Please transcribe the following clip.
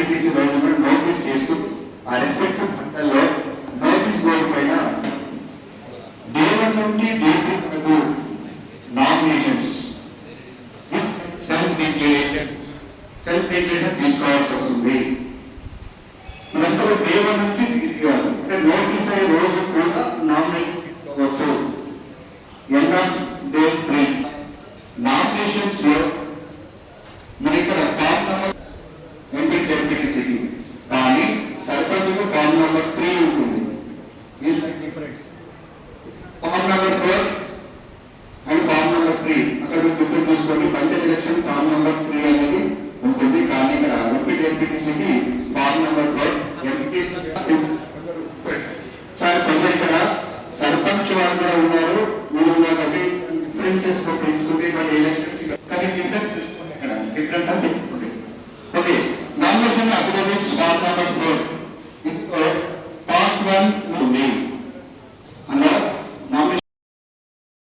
MPTC రోజున notice చేస్తూ ఆ రెస్పెక్టివ్ మండల్లో నోటీస్ బోర్డు పైన డే 1 నుండి డే 3 వరకు నామినేషన్స్ సెల్ఫ్ డిక్లరేషన్ తీసుకోవాల్సి వస్తుంది. ఇదంతా డే 1 నుంచి తీసుకోవాలి. అంటే నోటీస్ అయ్యే రోజు కూడా నామినేషన్ తీసుకోవచ్చు. ఎండ్ ఆఫ్ డే 3 నామినేషన్స్ లో మన ఇక్కడ ఫామ్ నెంబర్ ఎంపీటీసీకి కానీ సర్పంచ్కు ఫామ్ నెంబర్ 3 ఉంటుంది. Difference form number 4 and form number 3 అక్కడ గుర్తు చూసుకోండి. పంచాయతీ ఎలక్షన్ ఫామ్ నెంబర్ 3 అనేది ఉంటుంది. కానీ ఇక్కడ ఎంపీటీసీకి ఫామ్ నెంబర్ 4 సార్ కొంచెం ఇక్కడ సర్పంచ్ వాళ్ళు కూడా ఉన్నారు. మీరు కాబట్టి డిఫరెన్సెస్ తీసుకుంటే మన ఎలక్షన్స్ కానీ డిఫరెన్స్ చూసుకోండి. ఇక్కడ డిఫరెన్స్ అని తెలుసుకోండి. Okay, nomination affidavits form number 4 part 1